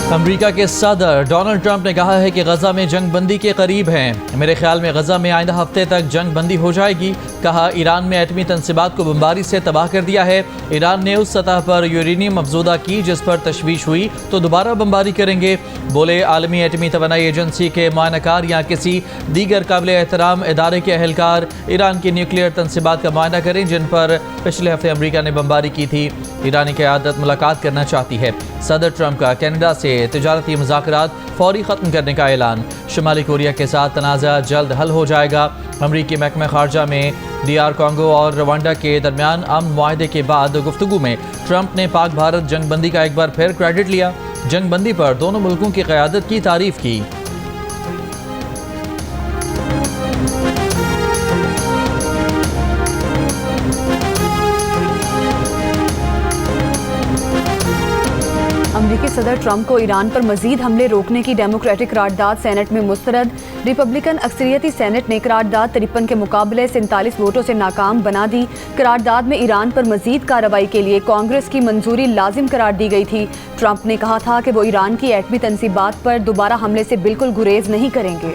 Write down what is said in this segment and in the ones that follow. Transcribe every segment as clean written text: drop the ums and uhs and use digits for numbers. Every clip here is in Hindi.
अमेरिका के सदर डोनाल्ड ट्रंप ने कहा है कि गजा में जंग बंदी के करीब हैं। मेरे ख्याल में गजा में आइंदा हफ्ते तक जंग बंदी हो जाएगी। कहा, ईरान में एटमी तनसीबात को बमबारी से तबाह कर दिया है। ईरान ने उस सतह पर यूरेनियम अफजूदा की जिस पर तशवीश हुई तो दोबारा बमबारी करेंगे। बोले, आलमी एटमी तवानाई एजेंसी के मुआयनाकार या किसी दीगर काबिल एहतराम इदारे के अहलकार ईरान की न्यूक्लियर तनसीबात का मुआयना करें जिन पर पिछले हफ्ते अमेरिका ने बमबारी की थी। ईरानी क़यादत मुलाकात करना चाहती है। सदर ट्रंप का कनाडा से तिजारती मुज़ाकरात फौरी ख़त्म करने का ऐलान। शुमाली कोरिया के साथ तनाज़ा जल्द हल हो जाएगा। अमरीकी महकमा ख़ारजा में DR कांगो और रवांडा के दरमियान अमन मुआहदे के बाद गुफ्तगू में ट्रंप ने पाक भारत जंग बंदी का एक बार फिर क्रेडिट लिया। जंग बंदी पर दोनों मुल्कों की क़यादत की तारीफ़ की। अमेरिकी सदर ट्रंप को ईरान पर मजीद हमले रोकने की डेमोक्रेटिक करारदाद सेनेट में मुस्तरद। रिपब्लिकन अक्सरियती सेनेट ने करारदाद 53 के मुकाबले 47 वोटों से नाकाम बना दी। करारदाद में ईरान पर मजीद कार्रवाई के लिए कांग्रेस की मंजूरी लाजिम करार दी गई थी। ट्रंप ने कहा था कि वो ईरान की एटमी तनसीबात पर दोबारा हमले से बिल्कुल गुरेज नहीं करेंगे।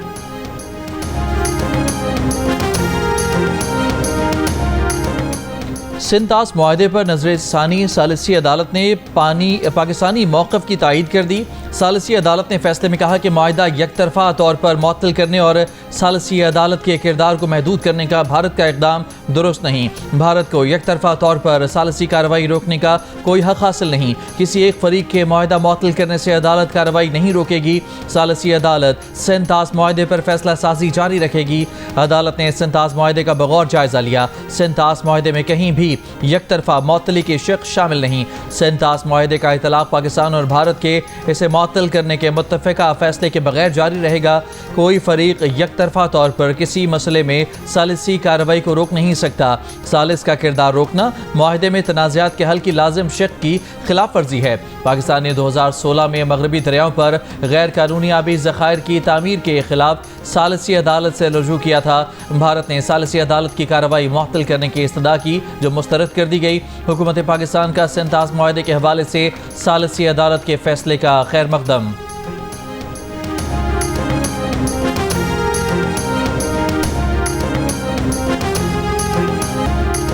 सिंतास मुआहदे पर नजरसानी सालिसी अदालत ने पाकिस्तानी मौक़िफ़ की तायीद कर दी। सालिसी अदालत ने फैसले में कहा कि मुआहदा यकतरफा तौर पर मुअत्तल करने और सालिसी अदालत के किरदार को महदूद करने का भारत का इक़दाम दुरुस्त नहीं। भारत को यकतरफा तौर पर सालिसी कार्रवाई रोकने का कोई हक़ हासिल नहीं। किसी एक फरीक के मुआहदा मुअत्तल करने से अदालत कार्रवाई नहीं रोकेगी। सालिसी अदालत सिंतास मुआहदे पर फैसला साजी जारी रखेगी। अदालत ने सिंतास मुआहदे का बगौर जायजा लिया। सिंतास मुआहदे में कहीं भी यकतरफा मुअत्तली के शक शामिल नहीं। सिंतास मुआहदे का इतलाक़ पाकिस्तान और भारत के इसे मुअत्तल करने के मुत्तफ़िका फैसले के बगैर जारी रहेगा। कोई फरीक यकतरफा तौर पर किसी मसले में सालिसी कार्रवाई को रोक नहीं सकता। सालिस का किरदार रोकना मुआहदे में तनाज़ात के हल की लाजिम शक की खिलाफ वर्जी है। पाकिस्तान ने 2016 में मगरबी दरियाओं पर गैर कानूनी आबी ज़खायर की तामीर के खिलाफ सालिसी अदालत से रुजू किया था। भारत ने सालिसी अदालत की कार्रवाई मुअत्तल करने की इस्तदा की जो मुस्तरद कर दी गई। हुकूमत पाकिस्तान का सिंतास मुआहदे के हवाले से सालिसी अदालत के फैसले का खैर मकदम।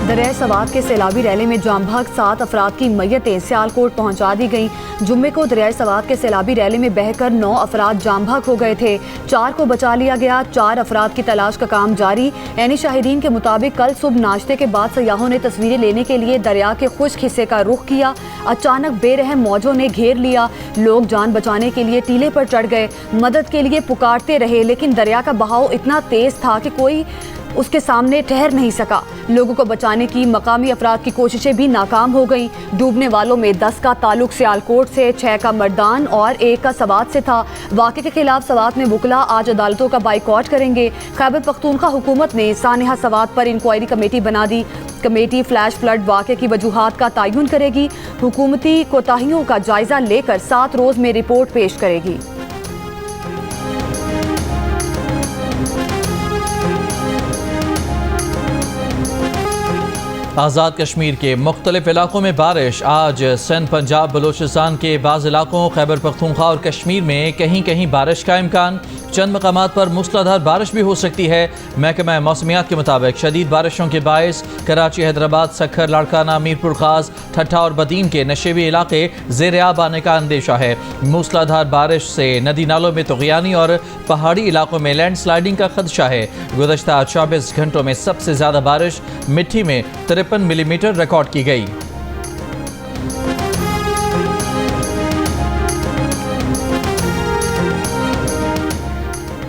दरिया सवात के सैलाबी रैली में जाम भाग 7 अफराद की मैयतें सियालकोट पहुंचा दी गईं। जुम्मे को दरिया सवात के सैलाबी रैली में बहकर 9 अफराद जाम भाग हो गए थे। 4 को बचा लिया गया। 4 अफराद की तलाश का काम जारी। ऐनी शाहिदीन के मुताबिक कल सुबह नाश्ते के बाद सयाहों ने तस्वीरें लेने के लिए दरिया के खुश्क हिस्से का रुख किया। अचानक बेरहम मौजों ने घेर लिया। लोग जान बचाने के लिए टीले पर चढ़ गए। मदद के लिए पुकारते रहे लेकिन दरिया का बहाव इतना तेज था कि कोई उसके सामने ठहर नहीं सका। लोगों को बचाने की मकामी अफराद की कोशिशें भी नाकाम हो गईं। डूबने वालों में 10 का ताल्लुक सियालकोट से, 6 का मर्दान और 1 का सवात से था। वाक़े के खिलाफ सवात में वुकला आज अदालतों का बाइकआउट करेंगे। खैबर पख्तूनख्वा हुकूमत ने सानिहा सवात पर इंक्वायरी कमेटी बना दी। कमेटी फ्लैश फ्लड वाक़े की वजूहात का तयन करेगी। हुकूमती कोताहियों का जायजा लेकर 7 रोज़ में रिपोर्ट पेश करेगी। आज़ाद कश्मीर के मुख्तलिफ इलाकों में बारिश। आज सिंध, पंजाब, बलोचिस्तान के बाज़ इलाकों, खैबर पख्तूनख्वा और कश्मीर में कहीं कहीं बारिश का इम्कान। चंद मकामात पर मूसलाधार बारिश भी हो सकती है। महकमा मौसमियात के मुताबिक शदीद बारिशों के बायस कराची, हैदराबाद, सखर, लाड़काना, मीरपुर खास, ठट्ठा और बदीन के नशेबी इलाके ज़ेर आब आने का अंदेशा है। मूसलाधार बारिश से नदी नालों में तुग़यानी और पहाड़ी इलाकों में लैंड स्लाइडिंग का खदशा है। गुज़श्ता 24 घंटों में सबसे ज़्यादा बारिश मिट्टी में 53 मिलीमीटर रिकॉर्ड की गई।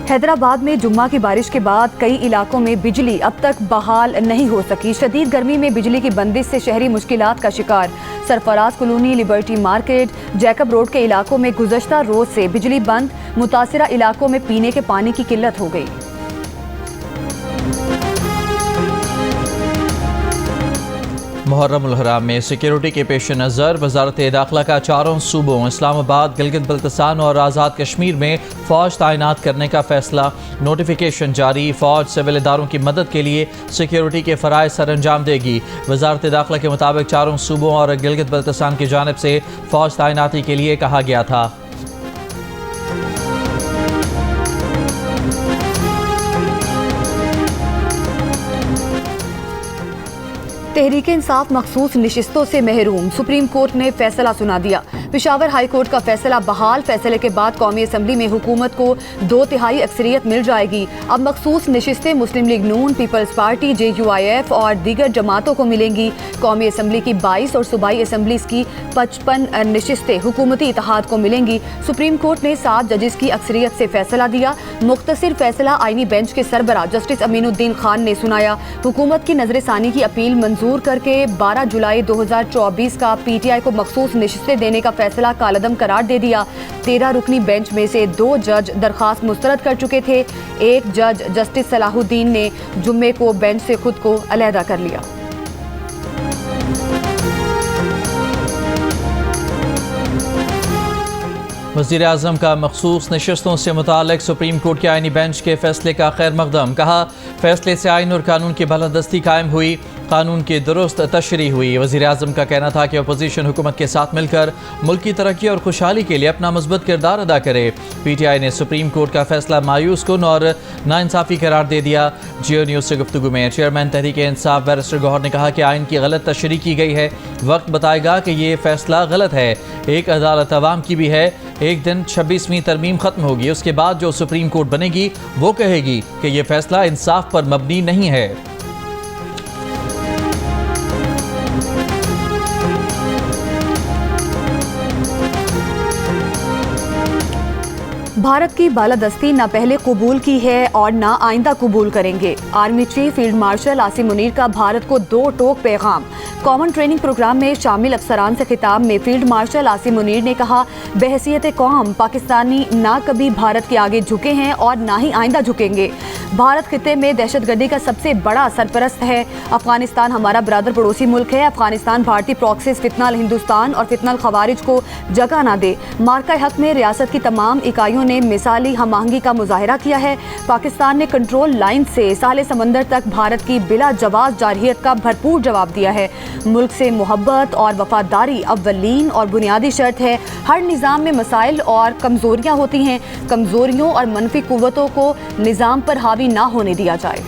हैदराबाद में जुम्मा की बारिश के बाद कई इलाकों में बिजली अब तक बहाल नहीं हो सकी। शदीद गर्मी में बिजली की बंदिश से शहरी मुश्किलात का शिकार। Sarfaraz colony, liberty market, Jacob road के इलाकों में गुज़श्ता रोज से बिजली बंद। मुतासिरा इलाकों में पीने के पानी की किल्लत हो गई। मुहर्रम उल हराम में सिक्योरिटी के पेश नज़र वजारत दाखिला का चारों सूबों इस्लामाबाद, गिलगित बल्तिस्तान और आज़ाद कश्मीर में फ़ौज तैनात करने का फैसला। नोटिफिकेशन जारी। फ़ौज सिविल इदारों की मदद के लिए सिक्योरिटी के फ़राइज़ सर अंजाम देगी। वजारत दाखिला के मुताबिक चारों सूबों और गिलगित बल्तिस्तान की जानिब से फ़ौज तैनाती के लिए कहा गया था। तहरीक इंसाफ मखसूस नशिस्तों से महरूम, सुप्रीम कोर्ट ने फैसला सुना दिया। पेशावर हाई कोर्ट का फैसला बहाल। फैसले के बाद कौमी असम्बली में हुकूमत को 2/3 अक्सरियत मिल जाएगी। अब मखसूस नशिस्तें मुस्लिम लीग नून, पीपल्स पार्टी, JUIF और दीगर जमातों को मिलेंगी। कौमी असम्बली की 22 और सूबाई असम्बलीज की 55 नशिस्तें हुकूमती इत्तेहाद को मिलेंगी। सुप्रीम कोर्ट ने 7 जजेस की अक्सरियत से फैसला दिया। मुख्तसर फैसला आईनी बेंच के सरबराह जस्टिस अमीनुद्दीन खान ने सुनाया। हुकूमत की नजरसानी की अपील मंजूर करके 12 जुलाई 2024 का PTI को मखसूस नशिस्तें देने का फैसला कालअदम करार दे दिया। 13 रुकनी बेंच में से 2 जज दरखास्त मुस्तरद कर चुके थे। एक जज जस्टिस सलाहुद्दीन ने जुम्मे को बेंच से खुद को अलहदा कर लिया। वज़ीर आज़म का मखसूस नशिस्तों से मुताल्लिक़ सुप्रीम कोर्ट के आईनी बेंच के फैसले का खैर मकदम। कहा, फैसले से आइन और कानून की बालादस्ती कायम हुई, कानून की दुरुस्त तशरीह हुई। वज़ीर आज़म का कहना था कि अपोजिशन हुकूमत के साथ मिलकर मुल्क की तरक्की और खुशहाली के लिए अपना मजबूत किरदार अदा करे। PTI ने सुप्रीम कोर्ट का फैसला मायूस कुन और नाइंसाफ़ी करार दे दिया। जियो न्यूज़ से गुफ्तगू में चेयरमैन तहरीक इंसाफ बैरिस्टर गौहर ने कहा कि आइन की गलत तशरीह की गई है। वक्त बताएगा कि ये फैसला गलत है। एक अदालत अवाम की भी है। एक दिन 26वीं तरमीम खत्म होगी, उसके बाद जो सुप्रीम कोर्ट बनेगी वो कहेगी कि ये फैसला इंसाफ पर मबनी नहीं है। भारत की बालादस्ती न पहले कबूल की है और न आइंदा कबूल करेंगे। Army chief field marshal Asim Munir का भारत को 2 टोक पैगाम। कॉमन ट्रेनिंग प्रोग्राम में शामिल अफसरान से खिताब में फील्ड मार्शल आसिम मुनीर ने कहा, बहसीयत कौम पाकिस्तानी ना कभी भारत के आगे झुके हैं और ना ही आइंदा झुकेंगे। भारत खिते में दहशतगर्दी का सबसे बड़ा सरपरस्त है। अफगानिस्तान हमारा बरादर पड़ोसी मुल्क है। अफगानिस्तान भारतीय प्रॉक्सिस फितनल हिंदुस्तान और फितनल खवारिज को जगह ना दे। मार्का हक में रियासत की तमाम इकाइयों ने मिसाली हमआहंगी का मुजाहरा किया है। पाकिस्तान ने कंट्रोल लाइन से साले समंदर तक भारत की बिला जवाब जारहियत का भरपूर जवाब दिया है। मुल्क से मोहब्बत और वफादारी अव्वलीन और बुनियादी शर्त है। हर निज़ाम में मसाइल और कमज़ोरियाँ होती हैं। कमज़ोरियों और मनफी कुव्वतों को निज़ाम पर हावी ना होने दिया जाए।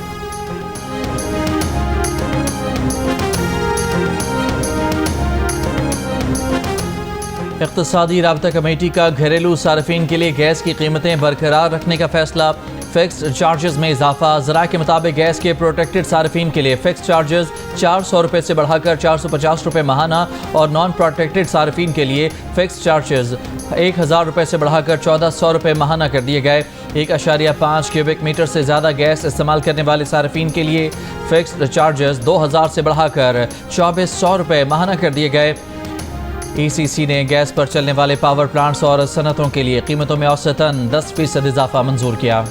इक़्तिसादी राब्ता कमेटी का घरेलू सार्फिन के लिए गैस की कीमतें बरकरार रखने का फैसला। फिक्स चार्जेस में इजाफा। ज़रा के मुताबिक गैस के प्रोटेक्टेड सार्फिन के लिए फिक्स चार्जेस 400 रुपये से बढ़ाकर 450 रुपये माहाना और नॉन प्रोटेक्टेड सार्फिन के लिए फिक्स चार्जेस 1000 रुपये से बढ़ाकर 1400 रुपये माहाना कर दिए गए। 1.5 क्यूबिक मीटर से ज़्यादा गैस इस्तेमाल करने वाले सार्फिन के लिए फिक्स चार्जेस 2000 से बढ़ाकर 2400 रुपये माहाना कर दिए गए। ECC ने गैस पर चलने वाले पावर प्लांट्स और सनतों के लिए कीमतों में औसतन 10% इजाफा मंजूर किया।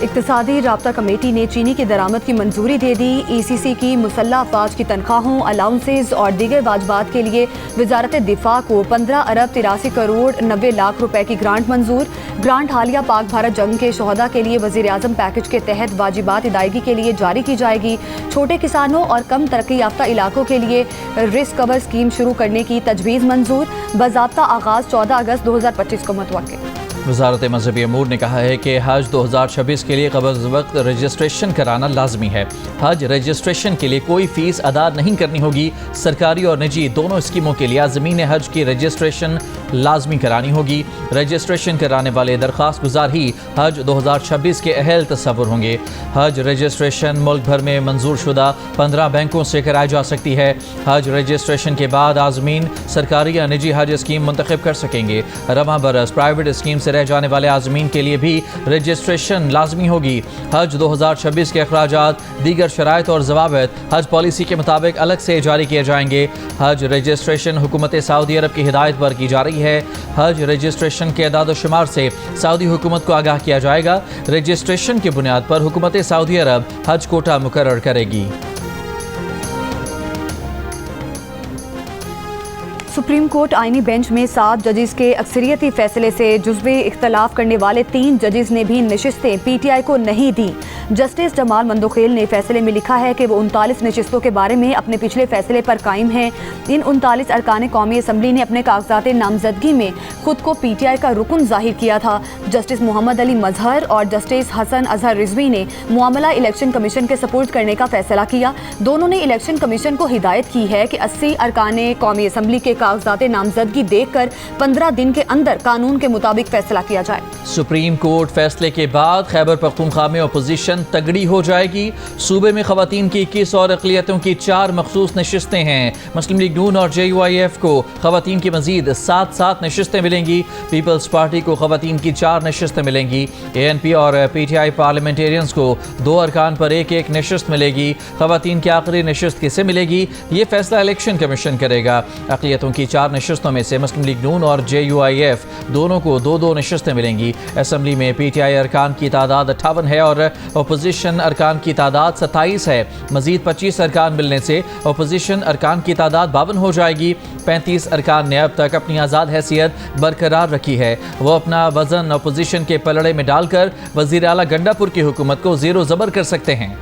इक़्तिसादी राब्ता कमेटी ने चीनी की दरामद की मंजूरी दे दी। ECC की मुसल्लह अफवाज की तनख्वाहों, अलाउंसेज और दीगर वाजबात के लिए वजारत दिफा को 15 अरब 83 करोड़ 90 लाख रुपए की ग्रांट मंजूर। ग्रांट हालिया पाक भारत जंग के शोहदा के लिए वज़ीर आज़म पैकेज के तहत वाजिबात अदायगी के लिए जारी की जाएगी। छोटे किसानों और कम तरक्की याफ्ता इलाकों के लिए रिस्क कवर स्कीम शुरू करने की तजवीज़ मंजूर। बाज़ाब्ता आगाज़ 14 अगस्त 2025 को मुतवक्किल। वज़ारत मज़हबी अमूर ने कहा है कि हज 2026 के लिए क़ब्ल वक्त रजिस्ट्रेशन कराना लाजमी है। हज रजिस्ट्रेशन के लिए कोई फ़ीस अदा नहीं करनी होगी। सरकारी और निजी दोनों स्कीमों के लिए आज़मीन हज की रजिस्ट्रेशन लाजमी करानी होगी। रजिस्ट्रेशन कराने वाले दरख्वास्त गुजार ही हज 2026 के अहल तस्वुर होंगे। हज रजिस्ट्रेशन मुल्क भर में मंजूर शुदा 15 बैंकों से कराई जा सकती है। हज रजिस्ट्रेशन के बाद आज़मीन सरकारी या निजी हज स्कीम मुंतखब कर सकेंगे। रवां बरस प्राइवेट स्कीम से रह जाने वाले आज़मीन के लिए भी रजिस्ट्रेशन लाजमी होगी। हज 2026 के अखराजात, दीगर शराइत और ज़वाबित हज पॉलिसी के मुताबिक अलग से जारी किए जाएंगे। हज रजिस्ट्रेशन हुकूमत सऊदी अरब की हिदायत पर की जा रही है। हज रजिस्ट्रेशन के अदाद शुमार से सऊदी हुकूमत को आगाह किया जाएगा। रजिस्ट्रेशन की बुनियाद पर हुकूमत सऊदी अरब हज कोटा मुकर्रर करेगी। सुप्रीम कोर्ट आईनी बेंच में 7 जजेस के अक्सरियती फैसले से जुज़्वे इख्तलाफ करने वाले 3 जजेस ने भी नशिस्तें पीटीआई को नहीं दी। जस्टिस जमाल मंदोखेल ने फैसले में लिखा है कि वो 39 नशिस्तों के बारे में अपने पिछले फैसले पर कायम हैं। इन 39 अरकान कौमी असम्बली ने अपने कागजात नामजदगी में खुद को पीटीआई का रुकन जाहिर किया था। जस्टिस मोहम्मद अली मजहर और जस्टिस हसन अजहर रिजवी ने मामला इलेक्शन कमीशन के सपुर्द करने का फैसला किया। दोनों ने इलेक्शन कमीशन को हिदायत की है कि 80 अरकान कौमी असम्बली के कागजात नामजदगी देखकर 15 दिन के अंदर कानून के मुताबिक फैसला किया जाए। सुप्रीम कोर्ट फैसले के बाद खैबर पख्तूनख्वा में अपोजिशन तगड़ी हो जाएगी। सूबे में खवातीन की 21 और अक़लियतों की 4 मखसूस नशिस्तें हैं। मुस्लिम लीग नून और JUIF को खवातीन की मजीद 7 नशिस्तें मिलेंगी। पीपल्स पार्टी को खवातीन की 4 नशिस्तें मिलेंगी। ANP और PTI पार्लियामेंटेरियंस को 2 अरकान पर 1 नशिस्त मिलेगी। खवातीन की आखिरी नशिस्त किसे मिलेगी, ये फैसला इलेक्शन कमीशन करेगा। अक़लियतों की 4 नशिस्तों में से मुस्लिम लीग नून और JUIF दोनों को 2 नशिस्तें मिलेंगी। असम्बली में PTI अरकान की तादाद 58 है और अपोजिशन अरकान की तादाद 27 है। मजीद 25 अरकान मिलने से अपोजिशन अरकान की तादाद 52 हो जाएगी। 35 अरकान ने अब तक अपनी आज़ाद हैसियत बरकरार रखी है। वो अपना वजन अपोजिशन के पलड़े में डालकर वज़ीर आला गंडापुर की हुकूमत को ज़ेरो ज़बर कर सकते हैं।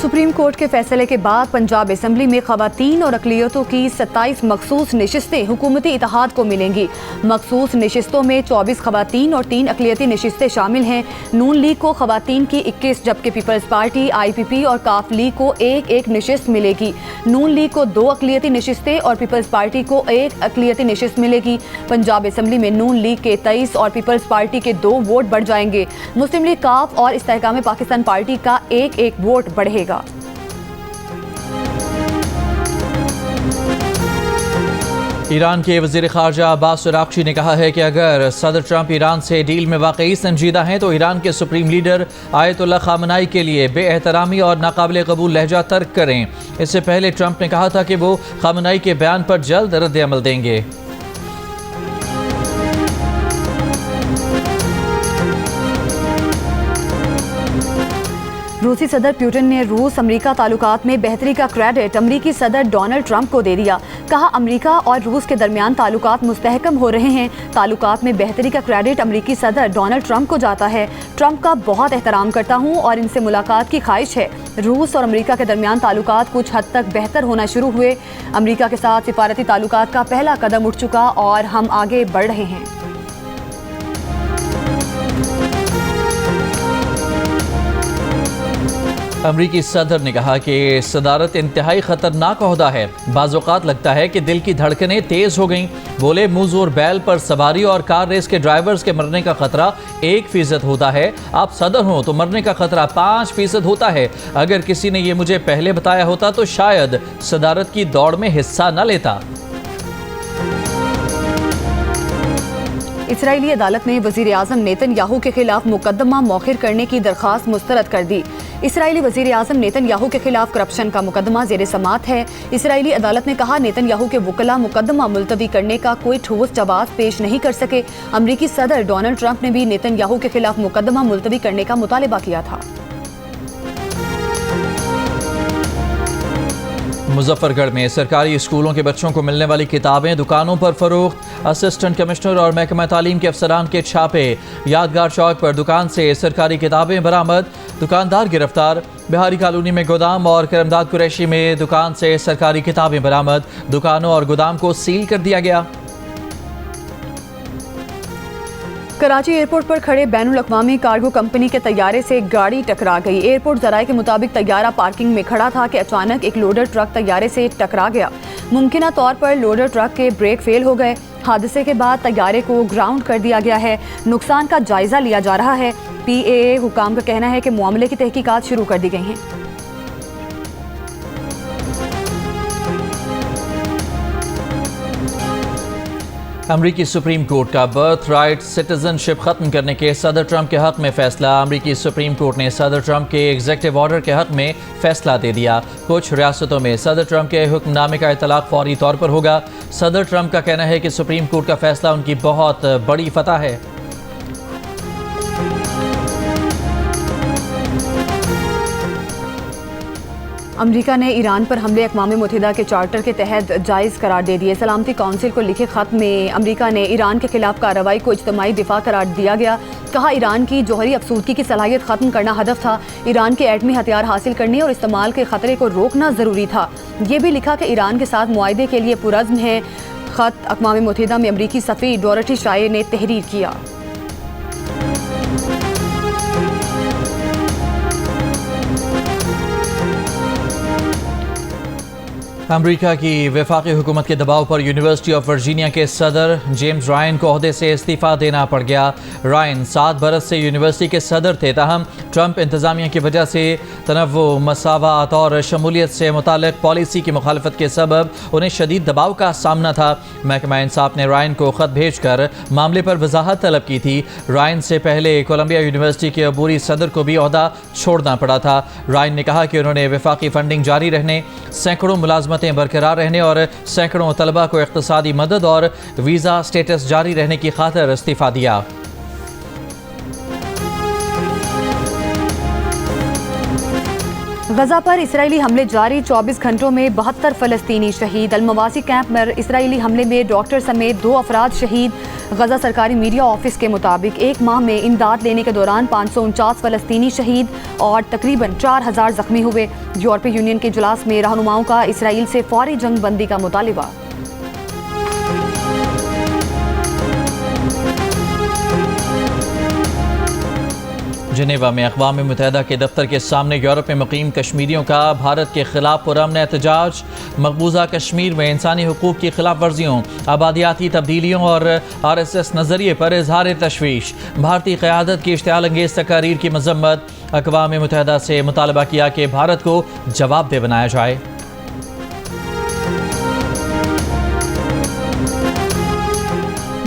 सुप्रीम कोर्ट के फैसले के बाद पंजाब असम्बली में खवातीन और अक़लियतों की 27 मखसूस नशिस्तें हुकूमती इत्तेहाद को मिलेंगी। मखसूस नशिस्तों में 24 खवातीन और 3 अक़लियती नशिस्तें शामिल हैं। नून लीग को खवातीन की 21 जबकि पीपल्स पार्टी, IPP और काफ लीग को 1 नशिस्त मिलेगी। नून लीग को 2 अक़लियती नशिस्तें और पीपल्स पार्टी को 1 अक़लियती नशिस्त मिलेगी। पंजाब असम्बली में नून लीग के 23 और पीपल्स पार्टी के 2 वोट बढ़ जाएंगे। मुस्लिम लीग, काफ और इस्तेहकाम पाकिस्तान पार्टी का 1 वोट बढ़ेगा। ईरान के वज़ीर ख़ारजा अब्बास अराग़ची ने कहा है कि अगर सदर ट्रंप ईरान से डील में वाकई संजीदा हैं तो ईरान के सुप्रीम लीडर आयतुल्लाह ख़ामनाई के लिए बेएहतरामी और नाकाबिल कबूल लहजा तर्क करें। इससे पहले ट्रंप ने कहा था कि वो ख़ामनाई के बयान पर जल्द रद्द अमल देंगे। रूसी सदर पुतिन ने रूस अमेरिका ताल्लुकात में बेहतरी का क्रेडिट अमेरिकी सदर डोनाल्ड ट्रंप को दे दिया। कहा, अमेरिका और रूस के दरमियान ताल्लुकात मुस्तहकम हो रहे हैं। ताल्लुकात में बेहतरी का क्रेडिट अमेरिकी सदर डोनाल्ड ट्रंप को जाता है। ट्रंप का बहुत एहतराम करता हूँ और इनसे मुलाकात की ख्वाहिश है। रूस और अमेरिका के दरमियान ताल्लुकात कुछ हद तक बेहतर होना शुरू हुए। अमेरिका के साथ सिफारती ताल्लुकात का पहला कदम उठ चुका और हम आगे बढ़ रहे हैं। अमरीकी सदर ने कहा कि सदारत इंतहाई ख़तरनाक ओहदा है। बाज़-औक़ात लगता है कि दिल की धड़कनें तेज़ हो गईं। बोले, मुँह ज़ोर बैल पर सवारी और कार रेस के ड्राइवर्स के मरने का खतरा 1% होता है। आप सदर हों तो मरने का खतरा 5% होता है। अगर किसी ने ये मुझे पहले बताया होता तो शायद सदारत की दौड़ में हिस्सा न लेता। इसराइली अदालत ने वज़ीर आज़म नेतन्याहू के खिलाफ मुकदमा मौखिर करने की दरख्वास्त मुस्तरद कर दी। इसराइली वज़ीर आज़म नेतन्याहू के खिलाफ करप्शन का मुकदमा ज़ेर समात है। इसराइली अदालत ने कहा, नेतन्याहू के वकला मुकदमा मुलतवी करने का कोई ठोस जवाब पेश नहीं कर सके। अमरीकी सदर डोनाल्ड ट्रंप ने भी नेतन्याहू के खिलाफ मुकदमा मुलतवी करने का मुतालबा किया था। मुजफ्फरगढ़ में सरकारी स्कूलों के बच्चों को मिलने वाली किताबें दुकानों पर फरोख्त। असिस्टेंट कमिश्नर और महकमा तालीम के अफसरान के छापे। यादगार चौक पर दुकान से सरकारी किताबें बरामद, दुकानदार गिरफ्तार। बिहारी कॉलोनी में गोदाम और करमदाद कुरैशी में दुकान से सरकारी किताबें बरामद। दुकानों और गोदाम को सील कर दिया गया। कराची एयरपोर्ट पर खड़े बैनुल अक़वामी कार्गो कंपनी के तैयारे से गाड़ी टकरा गई। एयरपोर्ट ज़राए के मुताबिक तैयारा पार्किंग में खड़ा था कि अचानक एक लोडर ट्रक तैयारे से टकरा गया। मुमकिना तौर पर लोडर ट्रक के ब्रेक फेल हो गए। हादसे के बाद तैयारे को ग्राउंड कर दिया गया है। नुकसान का जायजा लिया जा रहा है। PAA हुकाम का कहना है कि मामले की तहकीकात शुरू कर दी गई हैं। अमरीकी सुप्रीम कोर्ट का बर्थ राइट सिटीजनशिप खत्म करने के सदर ट्रंप के हक में फैसला। अमरीकी सुप्रीम कोर्ट ने सदर ट्रंप के एग्जीक्यूटिव ऑर्डर के हक में फैसला दे दिया। कुछ रियासतों में सदर ट्रंप के हुक्मनामे का इतलाक फौरी तौर पर होगा। सदर ट्रंप का कहना है कि सुप्रीम कोर्ट का फैसला उनकी बहुत बड़ी फतह है। अमेरिका ने ईरान पर हमले अक़वाम मुत्तहिदा के चार्टर के तहत जायज़ करार दे दिए। सलामती कौंसिल को लिखे ख़त में अमेरिका ने ईरान के खिलाफ कार्रवाई को इज्तिमाई दिफा करार दिया गया। कहा, ईरान की जौहरी अफसूदगी की सलाहियत ख़त्म करना हदफ था। ईरान के एटमी हथियार हासिल करने और इस्तेमाल के ख़तरे को रोकना ज़रूरी था। ये भी लिखा कि ईरान के साथ मुआहदे के लिए पुरज़्म है। ख़त अक़वाम मुत्तहिदा में अमरीकी सफ़ीर डोरटी शाये ने तहरीर किया। अमरीका की वफाकी हुकूमत के दबाव पर यूनिवर्सिटी ऑफ वर्जीनिया के सदर जेम्स रायन को ओहदे से इस्तीफ़ा देना पड़ गया। रायन 7 बरस से यूनिवर्सिटी के सदर थे, ताहम ट्रंप इंतज़ामिया की वजह से तनव्वु, मसावात और शमूलियत से मुताल्लिक़ पॉलिसी की मुखालफत के सबब उन्हें शदीद दबाव का सामना था। महकमा इंसाफ ने रायन को ख़त भेज कर मामले पर वजाहत तलब की थी। रायन से पहले कोलंबिया यूनिवर्सिटी के अबूरी सदर को भी ओहदा छोड़ना पड़ा था। रायन ने कहा कि उन्होंने वफाकी फंडिंग जारी रहने, सैकड़ों मुलाजमतें बरकरार रहने और सैकड़ों तलबा को इक़्तिसादी मदद और वीज़ा स्टेटस जारी रहने की खातिर इस्तीफ़ा दिया। गजा पर इसराइली हमले जारी, 24 घंटों में 72 फ़लस्तीनी शहीद। अलमवासी कैंप पर इसराइली हमले में डॉक्टर समेत 2 अफराद शहीद। गजा सरकारी मीडिया ऑफिस के मुताबिक 1 माह में इमदाद लेने के दौरान 549 फ़लस्तीनी शहीद और तकरीबन 4000 जख्मी हुए। यूरोपीय यूनियन के इजलास में रहनुमाओं का इसराइल से फौरी जंग बंदी का मुतालिबा। जिनेवा में अक़वाम मुत्तहिदा के दफ्तर के सामने यूरोप में मुकीम कश्मीरियों का भारत के खिलाफ पुरअमन एहतजाज। मकबूजा कश्मीर में इंसानी हुकूक की खिलाफ वर्जियों, आबादियाती तब्दीलियों और RSS नज़रिए पर इजहार तशवीश। भारतीय क़यादत की इश्तियाल अंगेज़ तकारीर की मजम्मत। अक़वाम मुत्तहिदा से मुतालबा किया कि भारत को जवाबदेह बनाया जाए।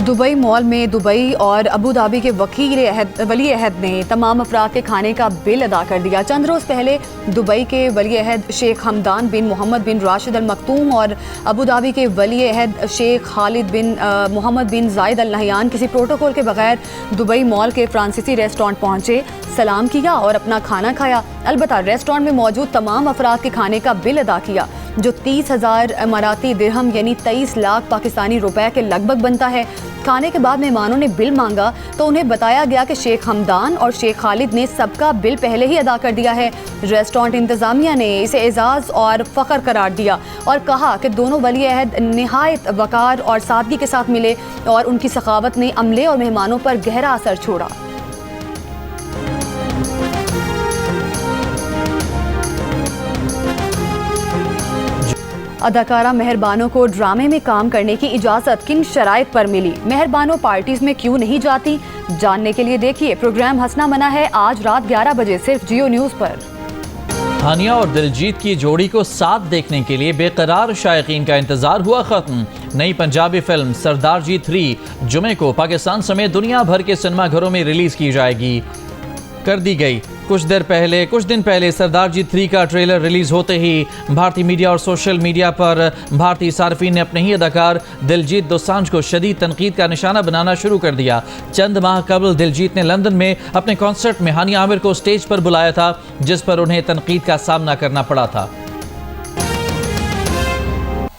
दुबई मॉल में दुबई और अबू धाबी के वली अहद ने तमाम अफराद के खाने का बिल अदा कर दिया। चंद रोज़ पहले दुबई के वली अहद शेख हमदान बिन मोहम्मद बिन राशिद अल मखतूम और अबू धाबी के वली अहद शेख खालिद बिन मोहम्मद बिन जायद अल नहयान किसी प्रोटोकॉल के बगैर दुबई मॉल के फ्रांसीसी रेस्टोरेंट पहुँचे, सलाम किया और अपना खाना खाया। अलबत्ता रेस्टोरेंट में मौजूद तमाम अफराद के खाने का बिल अदा किया, जो 30,000 इमाराती दिरहम यानी 23 लाख पाकिस्तानी रुपए के लगभग बनता है। खाने के बाद मेहमानों ने बिल मांगा तो उन्हें बताया गया कि शेख हमदान और शेख खालिद ने सबका बिल पहले ही अदा कर दिया है। रेस्टोरेंट इंतज़ामिया ने इसे एजाज़ और फ़ख्र करार दिया और कहा कि दोनों वली अहद निहायत वक़ार और सादगी के साथ मिले और उनकी सखावत ने अमले और मेहमानों पर गहरा असर छोड़ा। अदाकारा मेहरबानों को ड्रामे में काम करने की इजाज़त किन शराइत पर मिली? मेहरबानों पार्टीज़ में क्यों नहीं जाती? जानने के लिए देखिए प्रोग्राम हंसना मना है आज रात 11 बजे सिर्फ जियो न्यूज़ पर। हानिया और दिलजीत की जोड़ी को साथ देखने के लिए बेकरार शायकीन का इंतजार हुआ खत्म। नई पंजाबी फिल्म सरदार जी 3 जुमे को पाकिस्तान समेत दुनिया भर के सिनेमा घरों में रिलीज की जाएगी कर दी गई। कुछ दिन पहले सरदार जी 3 का ट्रेलर रिलीज होते ही भारतीय मीडिया और सोशल मीडिया पर भारतीय सार्फिन ने अपने ही अदाकार दिलजीत दोसांझ को शदीद तनकीद का निशाना बनाना शुरू कर दिया। चंद माह कबल दिलजीत ने लंदन में अपने कॉन्सर्ट में हानिया आमिर को स्टेज पर बुलाया था, जिस पर उन्हें तनकीद का सामना करना पड़ा था।